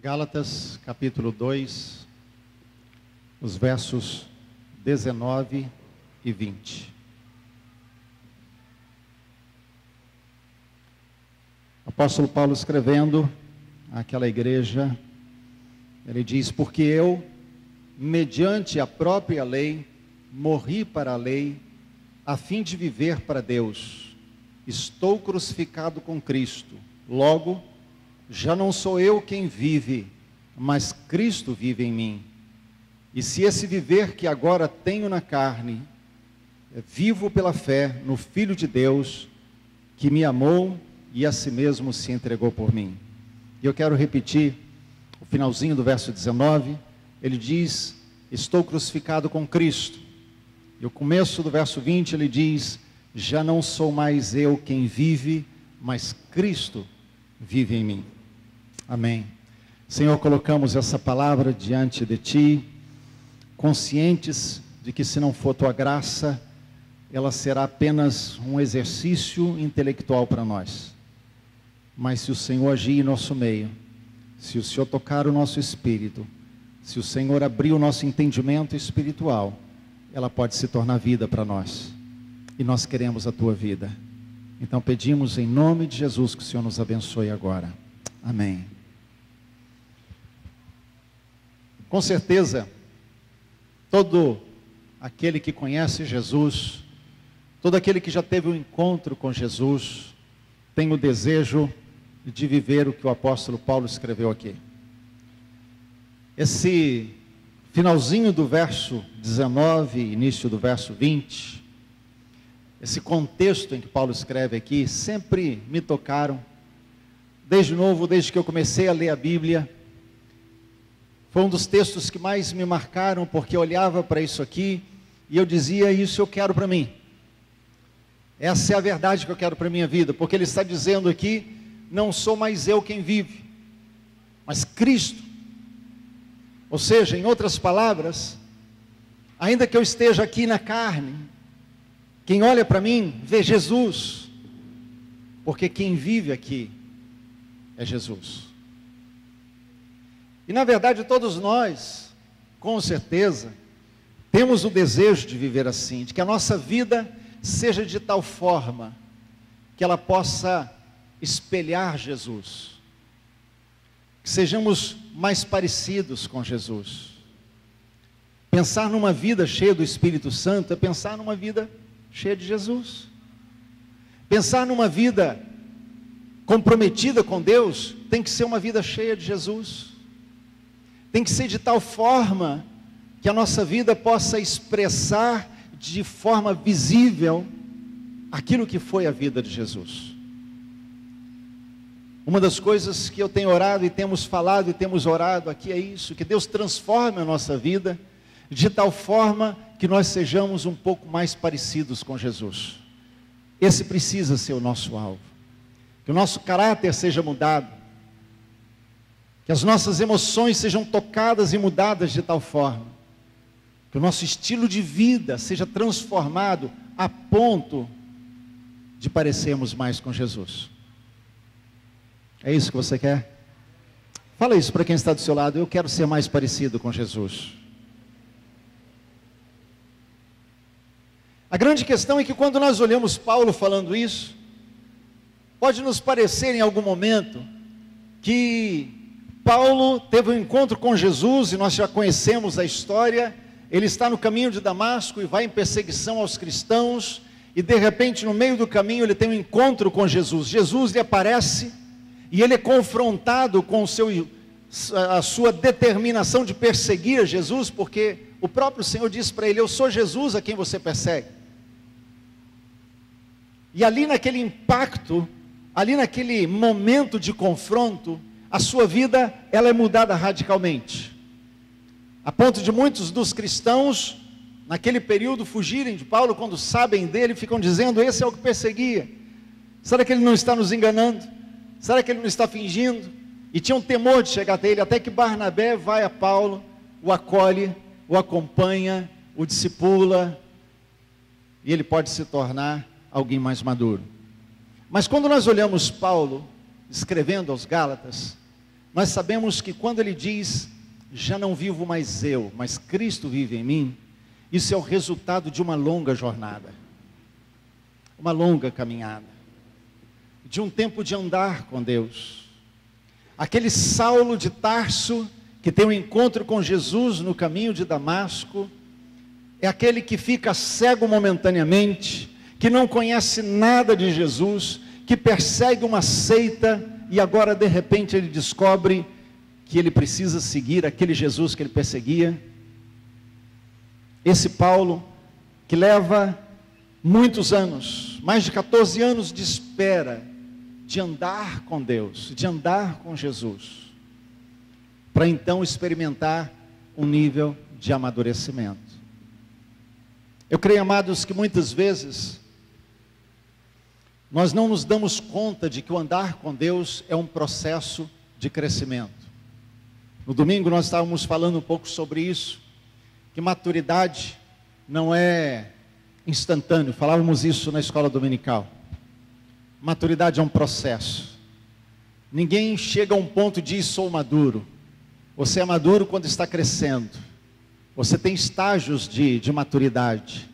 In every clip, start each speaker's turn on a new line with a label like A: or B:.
A: Gálatas, capítulo 2, os versos 19 e 20. O apóstolo Paulo escrevendo àquela igreja, ele diz: porque eu, mediante a própria lei, morri para a lei, a fim de viver para Deus. Estou crucificado com Cristo. Logo, já não sou eu quem vive, mas Cristo vive em mim. E se esse viver que agora tenho na carne, vivo pela fé no Filho de Deus, que me amou e a si mesmo se entregou por mim. E eu quero repetir o finalzinho do verso 19, ele diz: estou crucificado com Cristo. E o começo do verso 20 ele diz: já não sou mais eu quem vive, mas Cristo vive em mim. Amém. Senhor, colocamos essa palavra diante de Ti, conscientes de que se não for Tua graça, ela será apenas um exercício intelectual para nós. Mas se o Senhor agir em nosso meio, se o Senhor tocar o nosso espírito, se o Senhor abrir o nosso entendimento espiritual, ela pode se tornar vida para nós. E nós queremos a Tua vida. Então pedimos em nome de Jesus que o Senhor nos abençoe agora. Amém. Com certeza, todo aquele que conhece Jesus, todo aquele que já teve um encontro com Jesus, tem o desejo de viver o que o apóstolo Paulo escreveu aqui. Esse finalzinho do verso 19, início do verso 20, esse contexto em que Paulo escreve aqui, sempre me tocaram, desde que eu comecei a ler a Bíblia. Foi um dos textos que mais me marcaram, porque eu olhava para isso aqui e eu dizia: isso eu quero para mim. Essa é a verdade que eu quero para a minha vida, porque ele está dizendo aqui: não sou mais eu quem vive, mas Cristo. Ou seja, em outras palavras, ainda que eu esteja aqui na carne, quem olha para mim vê Jesus, porque quem vive aqui é Jesus. E na verdade todos nós, com certeza, temos o desejo de viver assim, de que a nossa vida seja de tal forma que ela possa espelhar Jesus, que sejamos mais parecidos com Jesus. Pensar numa vida cheia do Espírito Santo é pensar numa vida cheia de Jesus. Pensar numa vida comprometida com Deus tem que ser uma vida cheia de Jesus. Tem que ser de tal forma que a nossa vida possa expressar de forma visível aquilo que foi a vida de Jesus. Uma das coisas que eu tenho orado e temos falado e temos orado aqui é isso: que Deus transforme a nossa vida de tal forma que nós sejamos um pouco mais parecidos com Jesus. Esse precisa ser o nosso alvo. Que o nosso caráter seja mudado, que as nossas emoções sejam tocadas e mudadas de tal forma que o nosso estilo de vida seja transformado a ponto de parecermos mais com Jesus. É isso que você quer? Fala isso para quem está do seu lado: eu quero ser mais parecido com Jesus. A grande questão é que quando nós olhamos Paulo falando isso, pode nos parecer em algum momento que Paulo teve um encontro com Jesus, e nós já conhecemos a história. Ele está no caminho de Damasco e vai em perseguição aos cristãos, e de repente no meio do caminho ele tem um encontro com Jesus. Jesus lhe aparece e ele é confrontado com a sua determinação de perseguir Jesus, porque o próprio Senhor disse para ele: eu sou Jesus a quem você persegue. E ali naquele impacto, ali naquele momento de confronto, a sua vida ela é mudada radicalmente, a ponto de muitos dos cristãos naquele período fugirem de Paulo. Quando sabem dele, ficam dizendo: esse é o que perseguia. Será que ele não está nos enganando? Será que ele não está fingindo? E tinham temor de chegar até ele, até que Barnabé vai a Paulo, o acolhe, o acompanha, o discipula, e ele pode se tornar alguém mais maduro. Mas quando nós olhamos Paulo escrevendo aos Gálatas, nós sabemos que quando ele diz, já não vivo mais eu, mas Cristo vive em mim, isso é o resultado de uma longa jornada, uma longa caminhada, de um tempo de andar com Deus. Aquele Saulo de Tarso, que tem um encontro com Jesus no caminho de Damasco, é aquele que fica cego momentaneamente, que não conhece nada de Jesus, que persegue uma seita, e agora de repente ele descobre que ele precisa seguir aquele Jesus que ele perseguia. Esse Paulo, que leva muitos anos, mais de 14 anos de espera, de andar com Deus, de andar com Jesus, para então experimentar um nível de amadurecimento. Eu creio, amados, que muitas vezes nós não nos damos conta de que o andar com Deus é um processo de crescimento. No domingo nós estávamos falando um pouco sobre isso, que maturidade não é instantâneo, falávamos isso na escola dominical. Maturidade é um processo. Ninguém chega a um ponto de sou maduro. Você é maduro quando está crescendo. Você tem estágios de maturidade.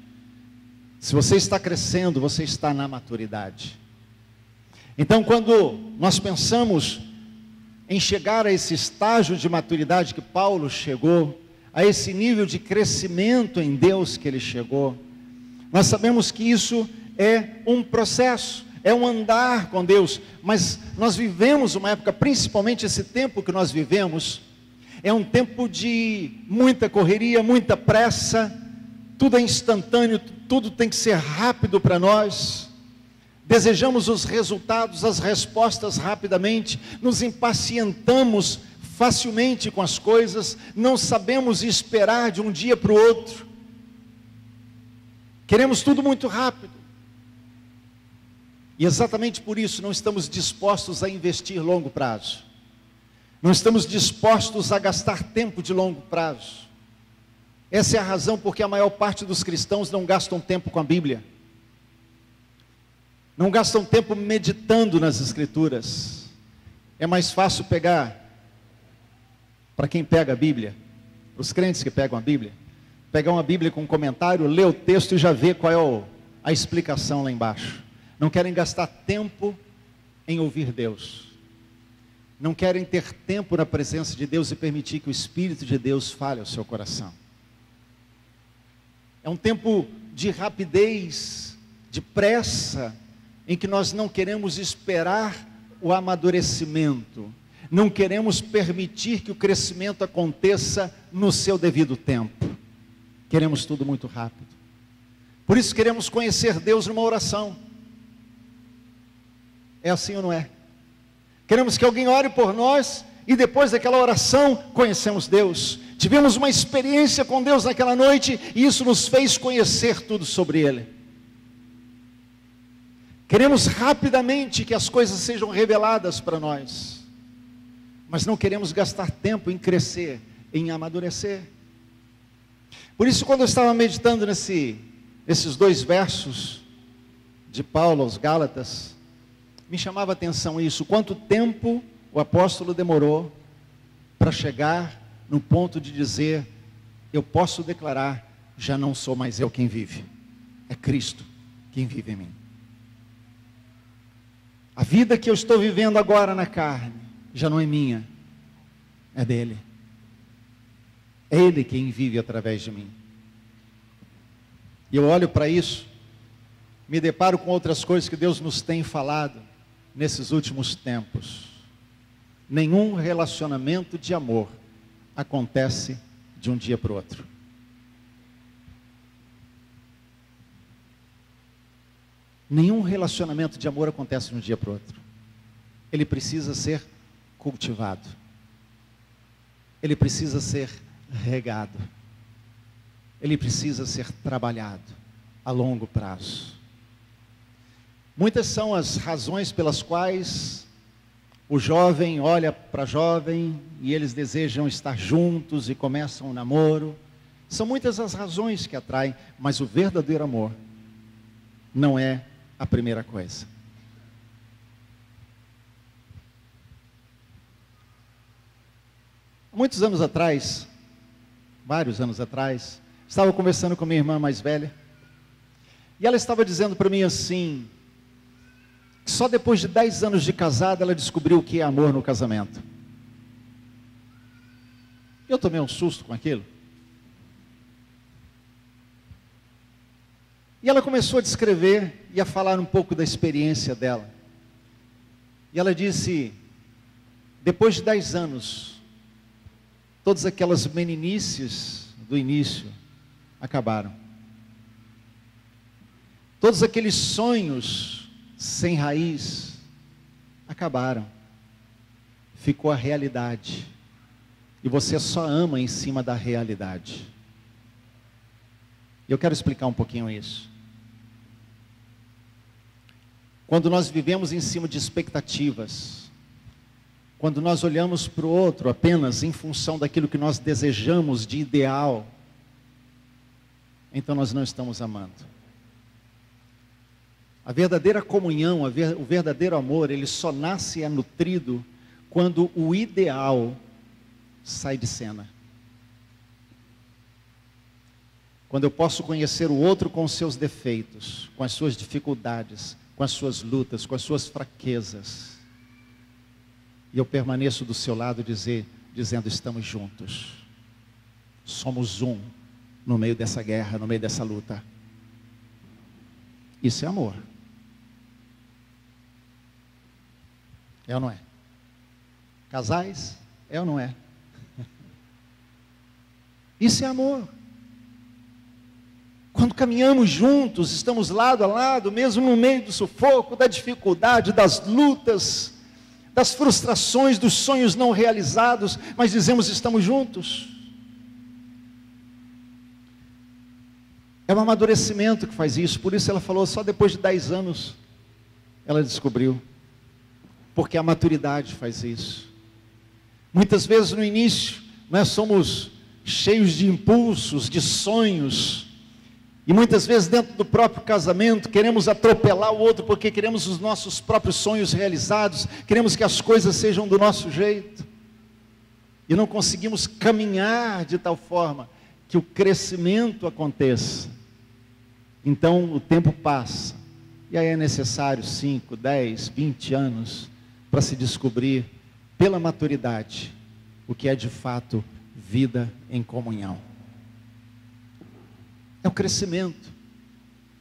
A: Se você está crescendo, você está na maturidade. Então, quando nós pensamos em chegar a esse estágio de maturidade que Paulo chegou, a esse nível de crescimento em Deus que ele chegou, nós sabemos que isso é um processo, é um andar com Deus, mas nós vivemos uma época, principalmente esse tempo que nós vivemos, é um tempo de muita correria, muita pressa, tudo é instantâneo, tudo tem que ser rápido para nós, desejamos os resultados, as respostas rapidamente, nos impacientamos facilmente com as coisas, não sabemos esperar de um dia para o outro, queremos tudo muito rápido, e exatamente por isso não estamos dispostos a investir longo prazo, não estamos dispostos a gastar tempo de longo prazo. Essa é a razão porque a maior parte dos cristãos não gastam tempo com a Bíblia, não gastam tempo meditando nas Escrituras. É mais fácil pegar, para quem pega a Bíblia, os crentes que pegam a Bíblia, pegar uma Bíblia com um comentário, ler o texto e já ver qual é a explicação lá embaixo. Não querem gastar tempo em ouvir Deus, não querem ter tempo na presença de Deus e permitir que o Espírito de Deus fale ao seu coração. É um tempo de rapidez, de pressa, em que nós não queremos esperar o amadurecimento, não queremos permitir que o crescimento aconteça no seu devido tempo, queremos tudo muito rápido. Por isso queremos conhecer Deus numa oração. É assim ou não é? Queremos que alguém ore por nós e depois daquela oração conhecemos Deus. Tivemos uma experiência com Deus naquela noite e isso nos fez conhecer tudo sobre Ele. Queremos rapidamente que as coisas sejam reveladas para nós, mas não queremos gastar tempo em crescer, em amadurecer. Por isso, quando eu estava meditando nesses 2 versos de Paulo aos Gálatas, me chamava a atenção isso, quanto tempo o apóstolo demorou para chegar no ponto de dizer, eu posso declarar, já não sou mais eu quem vive, é Cristo quem vive em mim. A vida que eu estou vivendo agora na carne, já não é minha, é dele. É Ele quem vive através de mim. E eu olho para isso, me deparo com outras coisas que Deus nos tem falado nesses últimos tempos. Nenhum relacionamento de amor acontece de um dia para o outro. Nenhum relacionamento de amor acontece de um dia para o outro. Ele precisa ser cultivado. Ele precisa ser regado. Ele precisa ser trabalhado a longo prazo. Muitas são as razões pelas quais o jovem olha para a jovem e eles desejam estar juntos e começam um namoro. São muitas as razões que atraem, mas o verdadeiro amor não é a primeira coisa. Muitos anos atrás, vários anos atrás, estava conversando com minha irmã mais velha, e ela estava dizendo para mim assim, que só depois de 10 anos de casada, ela descobriu o que é amor no casamento. Eu tomei um susto com aquilo. E ela começou a descrever e a falar um pouco da experiência dela. E ela disse, depois de 10 anos, todas aquelas meninices do início acabaram. Todos aqueles sonhos sem raiz acabaram. Ficou a realidade. E você só ama em cima da realidade. Eu quero explicar um pouquinho isso. Quando nós vivemos em cima de expectativas, quando nós olhamos para o outro apenas em função daquilo que nós desejamos de ideal, então nós não estamos amando. A verdadeira comunhão, o verdadeiro amor, ele só nasce e é nutrido quando o ideal sai de cena. Quando eu posso conhecer o outro com os seus defeitos, com as suas dificuldades, com as suas lutas, com as suas fraquezas, e eu permaneço do seu lado dizendo, estamos juntos, somos um, no meio dessa guerra, no meio dessa luta. Isso é amor. É ou não é? Casais, é ou não é? Isso é amor. Quando caminhamos juntos, estamos lado a lado, mesmo no meio do sufoco, da dificuldade, das lutas, das frustrações, dos sonhos não realizados, mas dizemos estamos juntos. É um amadurecimento que faz isso, por isso ela falou, só depois de 10 anos, ela descobriu, porque a maturidade faz isso. Muitas vezes no início, nós somos cheios de impulsos, de sonhos, e muitas vezes dentro do próprio casamento, queremos atropelar o outro, porque queremos os nossos próprios sonhos realizados, queremos que as coisas sejam do nosso jeito, e não conseguimos caminhar de tal forma, que o crescimento aconteça. Então o tempo passa, e aí é necessário 5, 10, 20 anos, para se descobrir, pela maturidade, o que é de fato vida em comunhão. É o crescimento,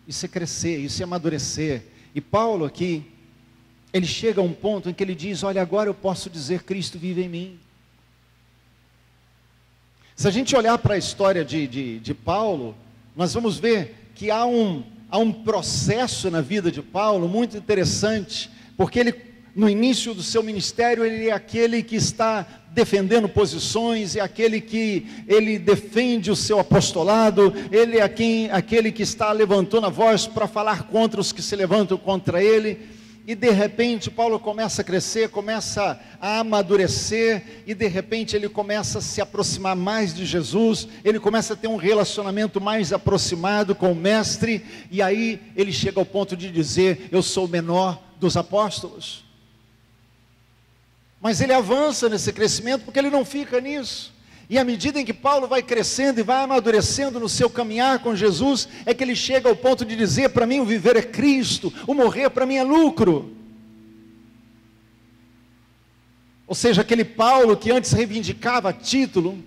A: isso é crescer, isso é amadurecer. E Paulo aqui, ele chega a um ponto em que ele diz, olha, agora eu posso dizer, Cristo vive em mim. Se a gente olhar para a história de Paulo, nós vamos ver que há um processo na vida de Paulo muito interessante, porque ele, no início do seu ministério, ele é aquele que está defendendo posições, é aquele que ele defende o seu apostolado, ele é aquele que está levantando a voz para falar contra os que se levantam contra ele, e de repente Paulo começa a crescer, começa a amadurecer, e de repente ele começa a se aproximar mais de Jesus, ele começa a ter um relacionamento mais aproximado com o mestre, e aí ele chega ao ponto de dizer, eu sou o menor dos apóstolos. Mas ele avança nesse crescimento, porque ele não fica nisso. E à medida em que Paulo vai crescendo e vai amadurecendo no seu caminhar com Jesus, é que ele chega ao ponto de dizer, para mim o viver é Cristo, o morrer para mim é lucro. Ou seja, aquele Paulo que antes reivindicava título,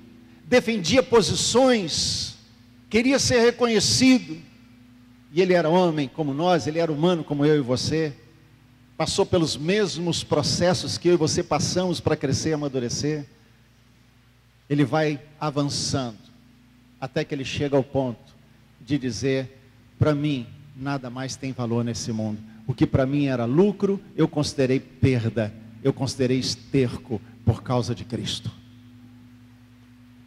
A: defendia posições, queria ser reconhecido, e ele era homem como nós, ele era humano como eu e você, passou pelos mesmos processos que eu e você passamos para crescer e amadurecer. Ele vai avançando, até que ele chega ao ponto de dizer, para mim, nada mais tem valor nesse mundo. O que para mim era lucro, eu considerei perda, eu considerei esterco por causa de Cristo.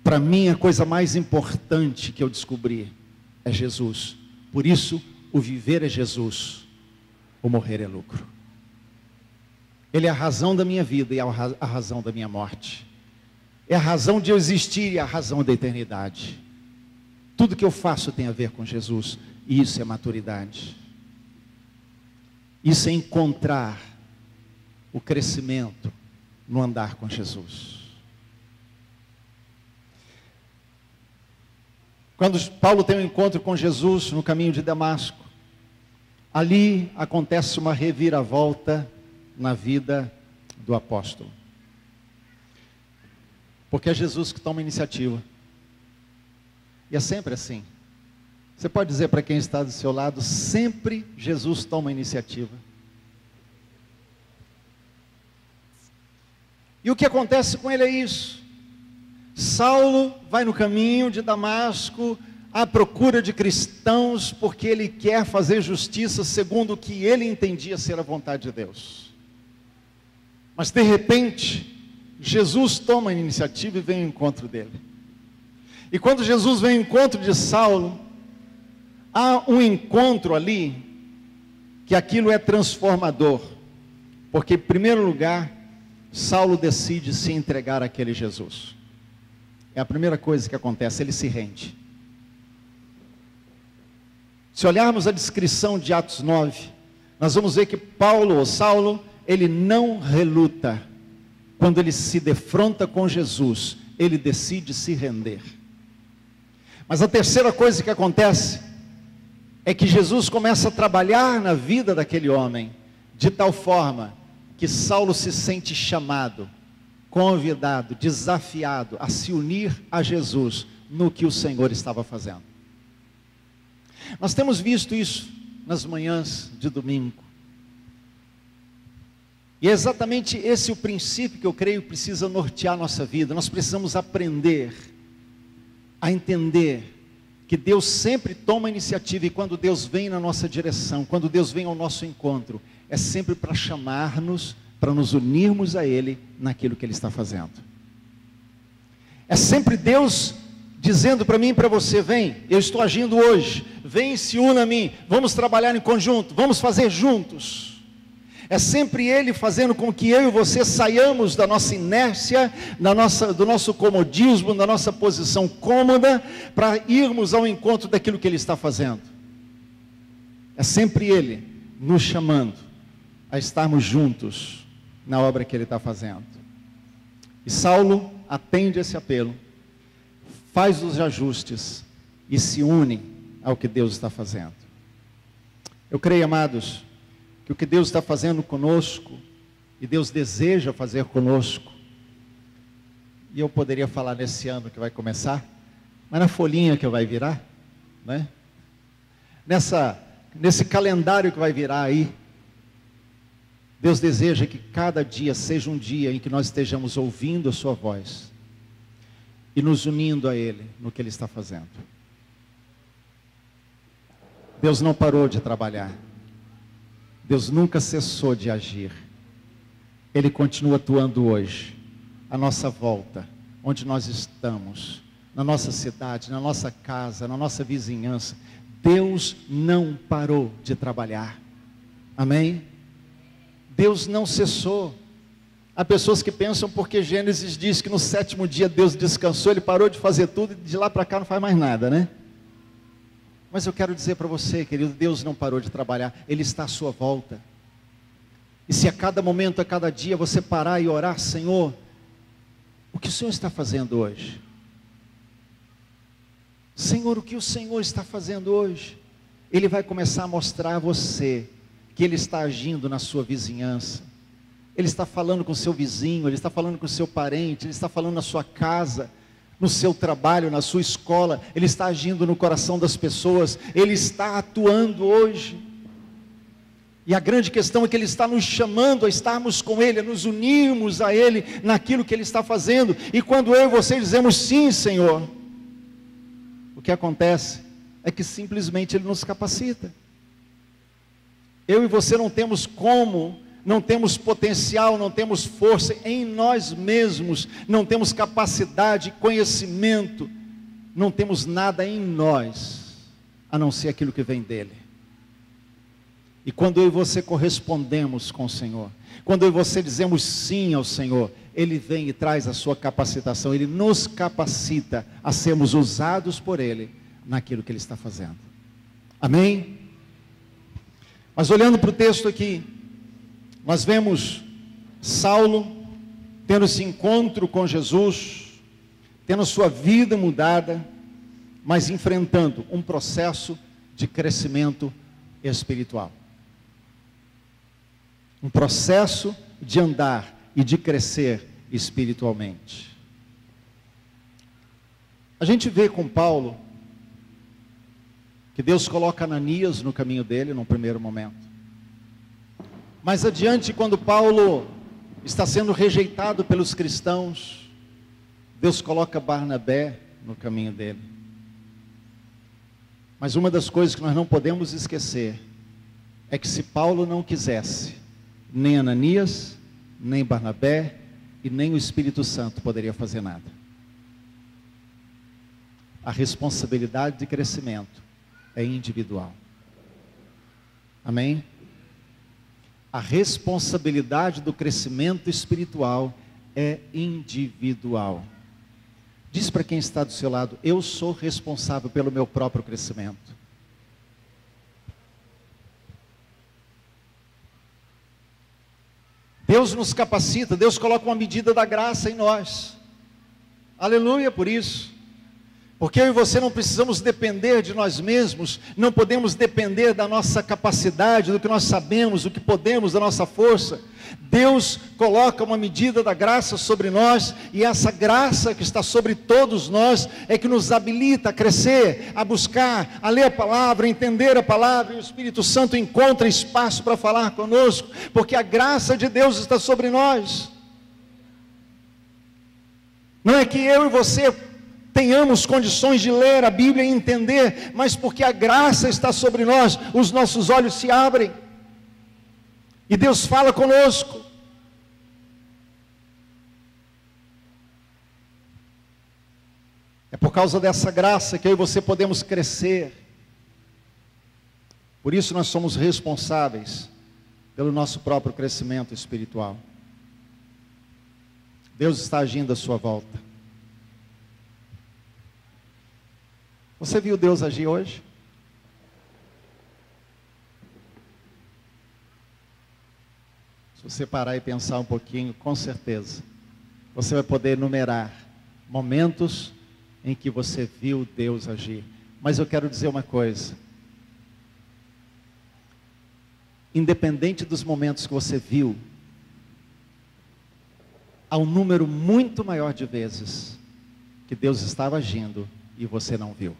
A: Para mim, a coisa mais importante que eu descobri é Jesus. Por isso, o viver é Jesus, o morrer é lucro. Ele é a razão da minha vida e a razão da minha morte. É a razão de eu existir e a razão da eternidade. Tudo que eu faço tem a ver com Jesus. E isso é maturidade. Isso é encontrar o crescimento no andar com Jesus. Quando Paulo tem um encontro com Jesus no caminho de Damasco, ali acontece uma reviravolta na vida do apóstolo. Porque é Jesus que toma a iniciativa. E é sempre assim. Você pode dizer para quem está do seu lado, sempre Jesus toma a iniciativa. E o que acontece com ele é isso. Saulo vai no caminho de Damasco à procura de cristãos, porque ele quer fazer justiça segundo o que ele entendia ser a vontade de Deus. Mas de repente, Jesus toma a iniciativa e vem ao encontro dele. E quando Jesus vem ao encontro de Saulo, há um encontro ali, que aquilo é transformador. Porque em primeiro lugar, Saulo decide se entregar àquele Jesus. É a primeira coisa que acontece, ele se rende. Se olharmos a descrição de Atos 9, nós vamos ver que Saulo, ele não reluta. Quando ele se defronta com Jesus, ele decide se render. Mas a terceira coisa que acontece, é que Jesus começa a trabalhar na vida daquele homem, de tal forma, que Saulo se sente chamado, convidado, desafiado a se unir a Jesus no que o Senhor estava fazendo. Nós temos visto isso nas manhãs de domingo. E é exatamente esse o princípio que eu creio precisa nortear a nossa vida. Nós precisamos aprender a entender que Deus sempre toma a iniciativa, e quando Deus vem na nossa direção, quando Deus vem ao nosso encontro, é sempre para chamar-nos, para nos unirmos a Ele naquilo que Ele está fazendo. É sempre Deus dizendo para mim e para você: vem, eu estou agindo hoje, vem e se una a mim, vamos trabalhar em conjunto, vamos fazer juntos. É sempre Ele fazendo com que eu e você saiamos da nossa inércia, do nosso comodismo, da nossa posição cômoda, para irmos ao encontro daquilo que Ele está fazendo. É sempre Ele nos chamando a estarmos juntos na obra que Ele está fazendo. E Saulo atende esse apelo, faz os ajustes e se une ao que Deus está fazendo. Eu creio, amados, que o que Deus está fazendo conosco, e Deus deseja fazer conosco, e eu poderia falar nesse ano que vai começar, mas na folhinha que vai virar, né? Nesse calendário que vai virar aí, Deus deseja que cada dia seja um dia em que nós estejamos ouvindo a sua voz, e nos unindo a Ele, no que Ele está fazendo. Deus não parou de trabalhar, Deus nunca cessou de agir. Ele continua atuando hoje, à nossa volta, onde nós estamos, na nossa cidade, na nossa casa, na nossa vizinhança. Deus não parou de trabalhar. Amém? Deus não cessou. Há pessoas que pensam porque Gênesis diz que no 7º dia Deus descansou, Ele parou de fazer tudo e de lá para cá não faz mais nada, né? Mas eu quero dizer para você, querido, Deus não parou de trabalhar, Ele está à sua volta. E se a cada momento, a cada dia você parar e orar: Senhor, o que o Senhor está fazendo hoje? Senhor, o que o Senhor está fazendo hoje? Ele vai começar a mostrar a você que Ele está agindo na sua vizinhança. Ele está falando com o seu vizinho, Ele está falando com o seu parente, Ele está falando na sua casa, no seu trabalho, na sua escola. Ele está agindo no coração das pessoas, Ele está atuando hoje. E a grande questão é que Ele está nos chamando a estarmos com Ele, a nos unirmos a Ele naquilo que Ele está fazendo. E quando eu e você dizemos sim, Senhor, o que acontece é que simplesmente Ele nos capacita. Eu e você não temos como, não temos potencial, não temos força em nós mesmos, não temos capacidade, conhecimento, não temos nada em nós, a não ser aquilo que vem dEle. E quando eu e você correspondemos com o Senhor, quando eu e você dizemos sim ao Senhor, Ele vem e traz a sua capacitação, Ele nos capacita a sermos usados por Ele, naquilo que Ele está fazendo. Amém? Mas olhando para o texto aqui, nós vemos Saulo tendo esse encontro com Jesus, tendo sua vida mudada, mas enfrentando um processo de crescimento espiritual. Um processo de andar e de crescer espiritualmente. A gente vê com Paulo que Deus coloca Ananias no caminho dele num primeiro momento. Mais adiante, quando Paulo está sendo rejeitado pelos cristãos, Deus coloca Barnabé no caminho dele. Mas uma das coisas que nós não podemos esquecer é que se Paulo não quisesse, nem Ananias, nem Barnabé e nem o Espírito Santo poderia fazer nada. A responsabilidade de crescimento é individual. Amém? A responsabilidade do crescimento espiritual é individual. Diz para quem está do seu lado: eu sou responsável pelo meu próprio crescimento. Deus nos capacita, Deus coloca uma medida da graça em nós. Aleluia por isso. Porque eu e você não precisamos depender de nós mesmos, não podemos depender da nossa capacidade, do que nós sabemos, do que podemos, da nossa força. Deus coloca uma medida da graça sobre nós, e essa graça que está sobre todos nós é que nos habilita a crescer, a buscar, a ler a palavra, a entender a palavra, e o Espírito Santo encontra espaço para falar conosco, porque a graça de Deus está sobre nós. Não é que eu e você tenhamos condições de ler a Bíblia e entender, mas porque a graça está sobre nós, os nossos olhos se abrem, e Deus fala conosco. É por causa dessa graça que eu e você podemos crescer. Por isso nós somos responsáveis pelo nosso próprio crescimento espiritual. Deus está agindo à sua volta. Você viu Deus agir hoje? Se você parar e pensar um pouquinho, com certeza, você vai poder enumerar momentos em que você viu Deus agir. Mas eu quero dizer uma coisa: independente dos momentos que você viu, há um número muito maior de vezes que Deus estava agindo e você não viu.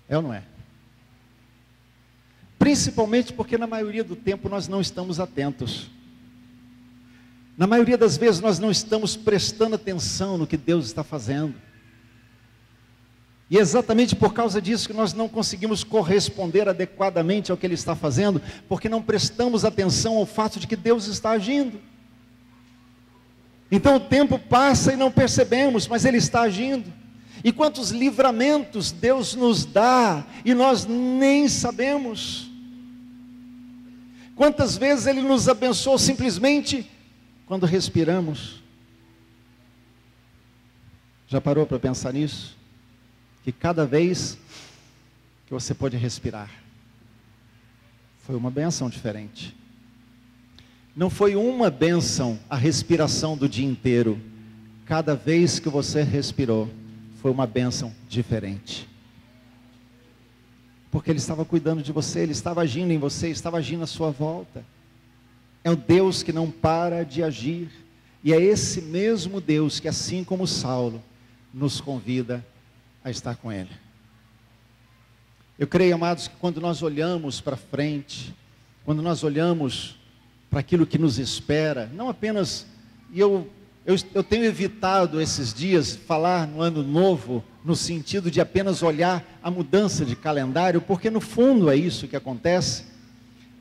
A: É ou não é? Principalmente porque na maioria do tempo nós não estamos atentos. Na maioria das vezes nós não estamos prestando atenção no que Deus está fazendo. E é exatamente por causa disso que nós não conseguimos corresponder adequadamente ao que Ele está fazendo, porque não prestamos atenção ao fato de que Deus está agindo. Então o tempo passa e não percebemos, mas Ele está agindo. E quantos livramentos Deus nos dá e nós nem sabemos. Quantas vezes Ele nos abençoou simplesmente quando respiramos. Já parou para pensar nisso? Que cada vez que você pode respirar, foi uma bênção diferente. Não foi uma bênção a respiração do dia inteiro. Cada vez que você respirou, foi uma bênção diferente. Porque Ele estava cuidando de você, Ele estava agindo em você, estava agindo à sua volta. É o Deus que não para de agir. E é esse mesmo Deus que, assim como Saulo, nos convida a estar com Ele. Eu creio, amados, que quando nós olhamos para frente, quando nós olhamos para aquilo que nos espera, não apenas, e eu tenho evitado esses dias falar no ano novo, no sentido de apenas olhar a mudança de calendário, porque no fundo é isso que acontece.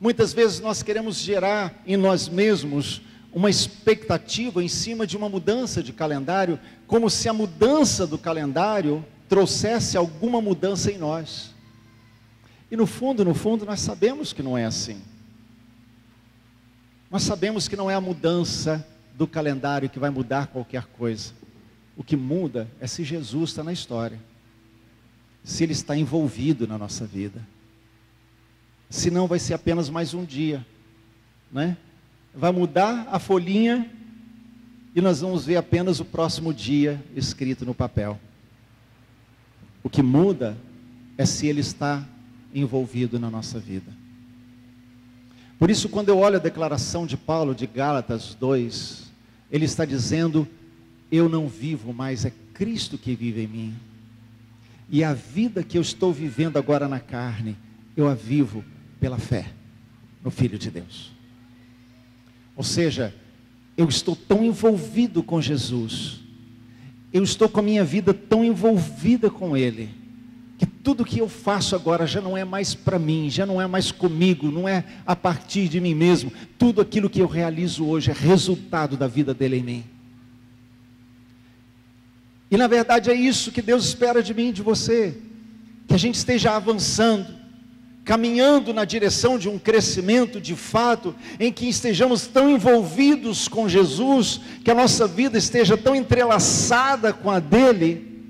A: Muitas vezes nós queremos gerar em nós mesmos uma expectativa em cima de uma mudança de calendário, como se a mudança do calendário trouxesse alguma mudança em nós. E no fundo, nós sabemos que não é assim. Nós sabemos que não é a mudança do calendário que vai mudar qualquer coisa. O que muda é se Jesus está na história, se Ele está envolvido na nossa vida. Senão vai ser apenas mais um dia, né? Vai mudar a folhinha e nós vamos ver apenas o próximo dia escrito no papel. O que muda é se Ele está envolvido na nossa vida. Por isso, quando eu olho a declaração de Paulo de Gálatas 2, ele está dizendo: eu não vivo mais, é Cristo que vive em mim. E a vida que eu estou vivendo agora na carne, eu a vivo pela fé no Filho de Deus. Ou seja, eu estou tão envolvido com Jesus, eu estou com a minha vida tão envolvida com Ele, que tudo que eu faço agora já não é mais para mim, já não é mais comigo, não é a partir de mim mesmo. Tudo aquilo que eu realizo hoje é resultado da vida dele em mim. E na verdade é isso que Deus espera de mim e de você, que a gente esteja avançando, caminhando na direção de um crescimento de fato, em que estejamos tão envolvidos com Jesus, que a nossa vida esteja tão entrelaçada com a dele,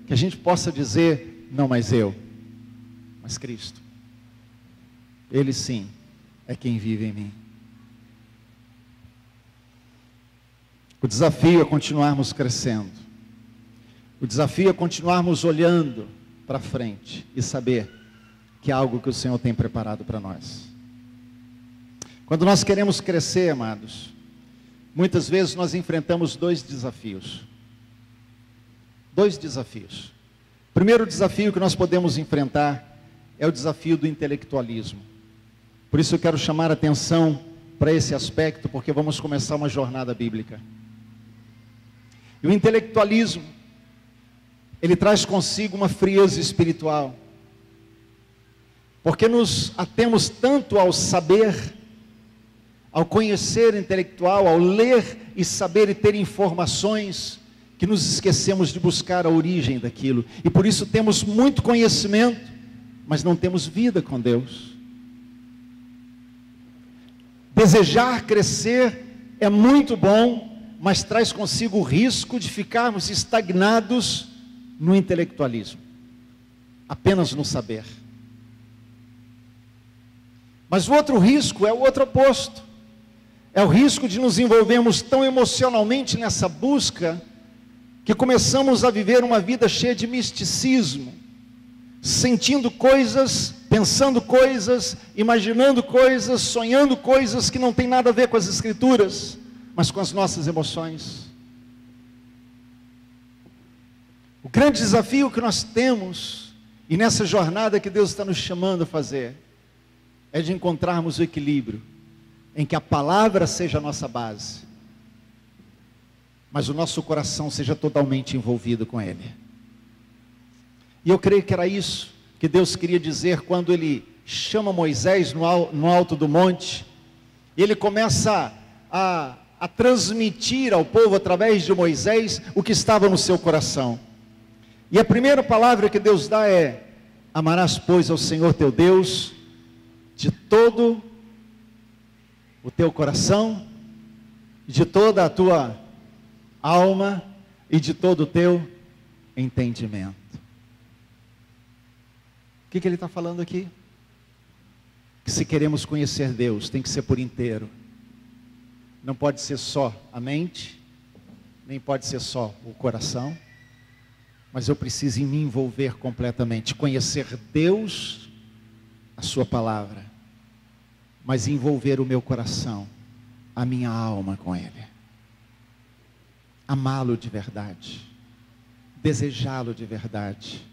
A: que a gente possa dizer: não mais eu, mas Cristo. Ele sim é quem vive em mim. O desafio é continuarmos crescendo. O desafio é continuarmos olhando para frente e saber que é algo que o Senhor tem preparado para nós. Quando nós queremos crescer, amados, muitas vezes nós enfrentamos dois desafios. Dois desafios. O primeiro desafio que nós podemos enfrentar é o desafio do intelectualismo. Por isso eu quero chamar a atenção para esse aspecto, porque vamos começar uma jornada bíblica. E o intelectualismo, ele traz consigo uma frieza espiritual, porque nos atemos tanto ao saber, ao conhecer intelectual, ao ler e saber e ter informações, que nos esquecemos de buscar a origem daquilo, e por isso temos muito conhecimento, mas não temos vida com Deus. Desejar crescer é muito bom, mas traz consigo o risco de ficarmos estagnados no intelectualismo, apenas no saber. Mas o outro risco é o outro oposto, é o risco de nos envolvermos tão emocionalmente nessa busca, que começamos a viver uma vida cheia de misticismo, sentindo coisas, pensando coisas, imaginando coisas, sonhando coisas que não tem nada a ver com as Escrituras, mas com as nossas emoções. O grande desafio que nós temos, e nessa jornada que Deus está nos chamando a fazer, é de encontrarmos o equilíbrio, em que a palavra seja a nossa base, mas o nosso coração seja totalmente envolvido com Ele. E eu creio que era isso que Deus queria dizer quando Ele chama Moisés no alto do monte, e Ele começa a transmitir ao povo, através de Moisés, o que estava no seu coração. E a primeira palavra que Deus dá é: amarás, pois, ao Senhor teu Deus de todo o teu coração, de toda a tua alma e de todo o teu entendimento. O que ele está falando aqui? Que se queremos conhecer Deus, tem que ser por inteiro. Não pode ser só a mente, nem pode ser só o coração, mas eu preciso me envolver completamente, conhecer Deus, a sua palavra, mas envolver o meu coração, a minha alma com Ele, amá-lo de verdade, desejá-lo de verdade.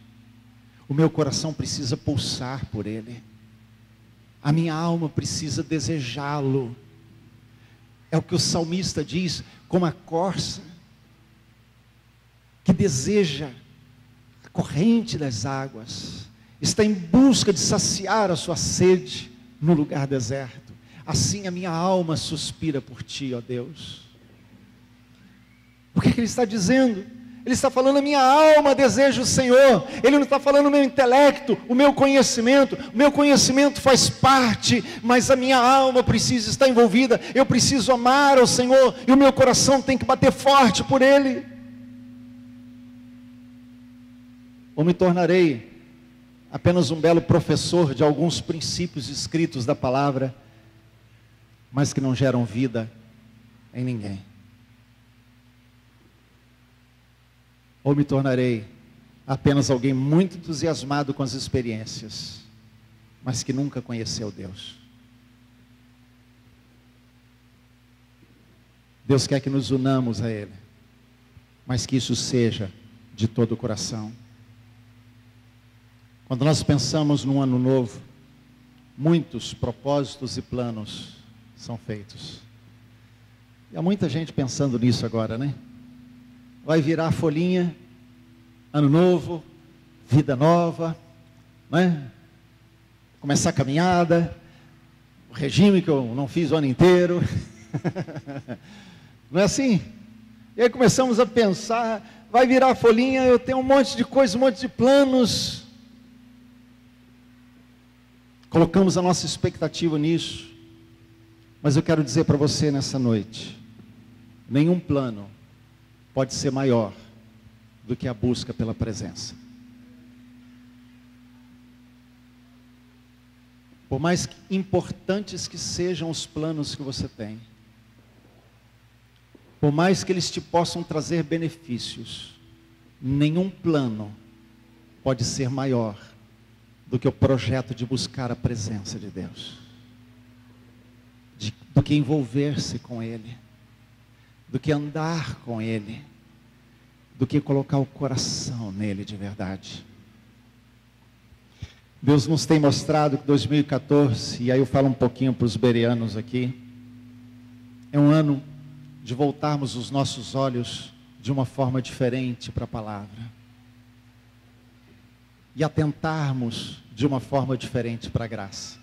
A: O meu coração precisa pulsar por Ele, a minha alma precisa desejá-lo. É o que o salmista diz: como a corça que deseja a corrente das águas, está em busca de saciar a sua sede no lugar deserto, assim a minha alma suspira por ti, ó Deus. O que ele está dizendo? Ele está falando: a minha alma deseja o Senhor. Ele não está falando o meu intelecto, o meu conhecimento faz parte, mas a minha alma precisa estar envolvida. Eu preciso amar ao Senhor, e o meu coração tem que bater forte por Ele. Ou me tornarei apenas um belo professor de alguns princípios escritos da palavra, mas que não geram vida em ninguém. Ou me tornarei Apenas alguém muito entusiasmado com as experiências, mas que nunca conheceu Deus. Deus quer que nos unamos a Ele, mas que isso seja de todo o coração. Quando nós pensamos num ano novo, muitos propósitos e planos são feitos. E há muita gente pensando nisso agora, né? Vai virar a folhinha, ano novo, vida nova, né? Começar a caminhada, o regime que eu não fiz o ano inteiro. Não é assim? E aí começamos a pensar, vai virar a folhinha, eu tenho um monte de coisas, um monte de planos. Colocamos a nossa expectativa nisso. Mas eu quero dizer para você nessa noite, nenhum plano pode ser maior do que a busca pela presença. Por mais importantes que sejam os planos que você tem, por mais que eles te possam trazer benefícios, nenhum plano pode ser maior do que o projeto de buscar a presença de Deus, do que envolver-se com Ele, do que andar com Ele, do que colocar o coração nele de verdade. Deus nos tem mostrado que 2014, e aí eu falo um pouquinho para os bereanos aqui, é um ano de voltarmos os nossos olhos de uma forma diferente para a palavra, e atentarmos de uma forma diferente para a graça.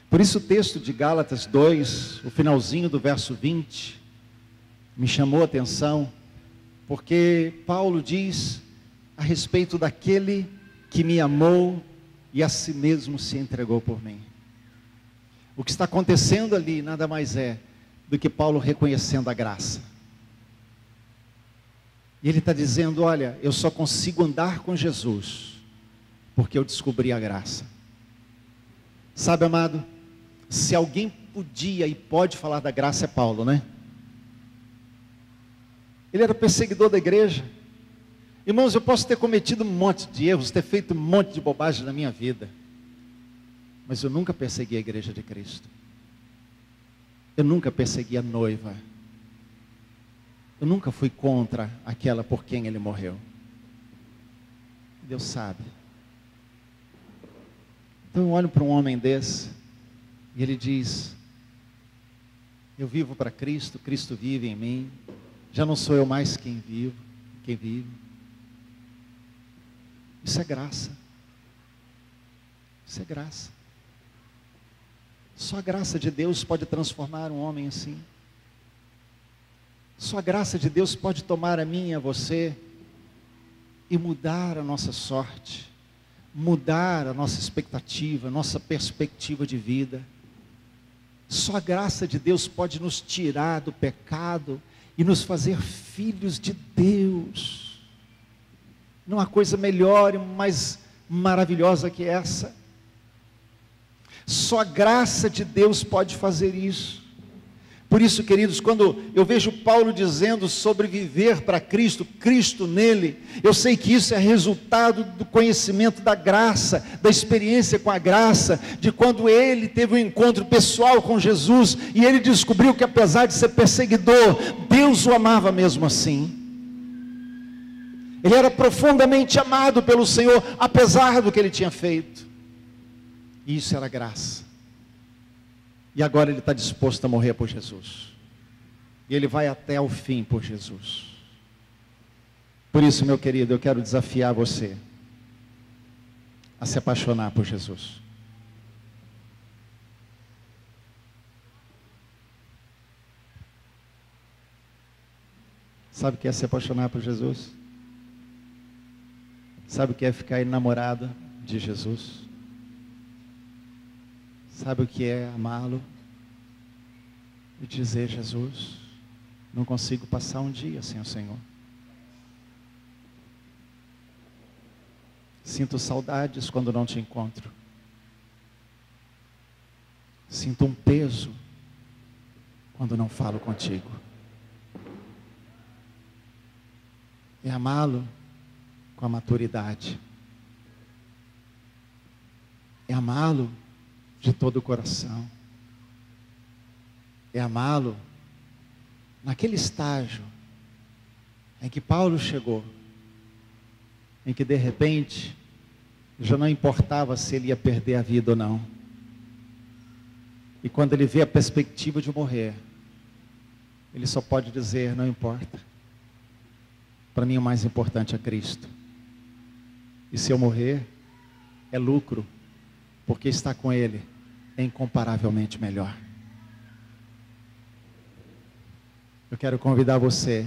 A: Por isso o texto de Gálatas 2, o finalzinho do verso 20, me chamou a atenção, porque Paulo diz a respeito daquele que me amou e a si mesmo se entregou por mim. O que está acontecendo ali nada mais é do que Paulo reconhecendo a graça. E ele está dizendo, olha, eu só consigo andar com Jesus porque eu descobri a graça. Sabe, amado, se alguém podia e pode falar da graça é Paulo, né? Ele era perseguidor da igreja. Irmãos, eu posso ter cometido um monte de erros, ter feito um monte de bobagem na minha vida, mas eu nunca persegui a igreja de Cristo. Eu nunca persegui a noiva. Eu nunca fui contra aquela por quem ele morreu. Deus sabe. Então eu olho para um homem desse e ele diz, eu vivo para Cristo, Cristo vive em mim, já não sou eu mais quem vive. Isso é graça. Isso é graça. Só a graça de Deus pode transformar um homem assim. Só a graça de Deus pode tomar a mim e a você e mudar a nossa sorte, mudar a nossa expectativa, a nossa perspectiva de vida. Só a graça de Deus pode nos tirar do pecado e nos fazer filhos de Deus. Não há coisa melhor e mais maravilhosa que essa. Só a graça de Deus pode fazer isso. Por isso, queridos, quando eu vejo Paulo dizendo sobre viver para Cristo, Cristo nele, eu sei que isso é resultado do conhecimento da graça, da experiência com a graça, de quando ele teve um encontro pessoal com Jesus, e ele descobriu que apesar de ser perseguidor, Deus o amava mesmo assim. Ele era profundamente amado pelo Senhor, apesar do que ele tinha feito. E isso era graça. E agora ele está disposto a morrer por Jesus. E ele vai até o fim por Jesus. Por isso, meu querido, eu quero desafiar você a se apaixonar por Jesus. Sabe o que é se apaixonar por Jesus? Sabe o que é ficar enamorado de Jesus? Sabe o que é amá-lo? E dizer, Jesus, não consigo passar um dia sem o Senhor. Sinto saudades quando não te encontro. Sinto um peso quando não falo contigo. É amá-lo com a maturidade. É amá-lo de todo o coração. É amá-lo naquele estágio em que Paulo chegou, em que de repente já não importava se ele ia perder a vida ou não. E quando ele vê a perspectiva de morrer, ele só pode dizer: não importa. Para mim o mais importante é Cristo. E se eu morrer, é lucro, porque estar com Ele é incomparavelmente melhor. Eu quero convidar você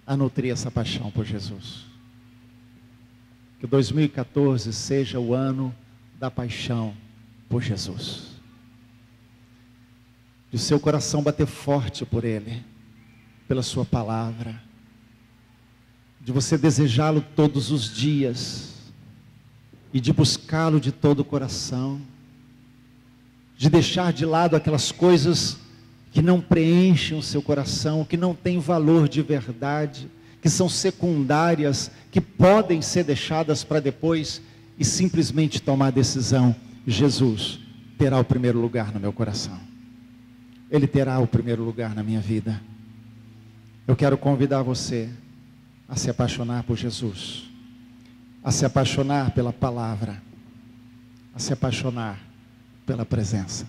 A: a nutrir essa paixão por Jesus. Que 2014 seja o ano da paixão por Jesus. De seu coração bater forte por Ele, pela sua palavra. De você desejá-lo todos os dias. E de buscá-lo de todo o coração. De deixar de lado aquelas coisas que não preenchem o seu coração, que não têm valor de verdade, que são secundárias, que podem ser deixadas para depois, e simplesmente tomar a decisão: Jesus terá o primeiro lugar no meu coração. Ele terá o primeiro lugar na minha vida. Eu quero convidar você a se apaixonar por Jesus, a se apaixonar pela palavra, a se apaixonar pela presença.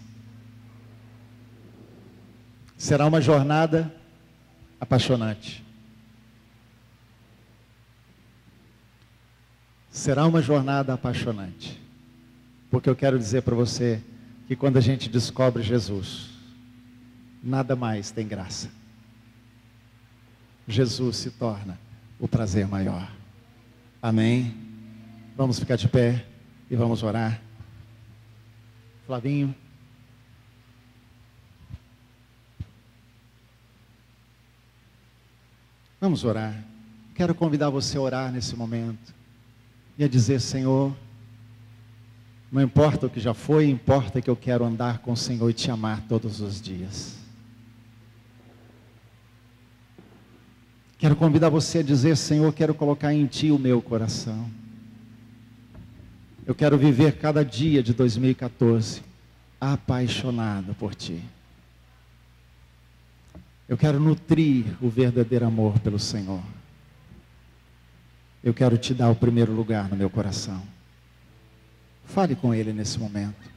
A: Será uma jornada apaixonante. Será uma jornada apaixonante. Porque eu quero dizer para você que quando a gente descobre Jesus, nada mais tem graça. Jesus se torna o prazer maior. Amém? Vamos ficar de pé e vamos orar. Flavinho. Vamos orar. Quero convidar você a orar nesse momento e a dizer: Senhor, não importa o que já foi, importa que eu quero andar com o Senhor e te amar todos os dias. Quero convidar você a dizer: Senhor, quero colocar em Ti o meu coração. Eu quero viver cada dia de 2014 apaixonado por Ti. Eu quero nutrir o verdadeiro amor pelo Senhor. Eu quero Te dar o primeiro lugar no meu coração. Fale com Ele nesse momento.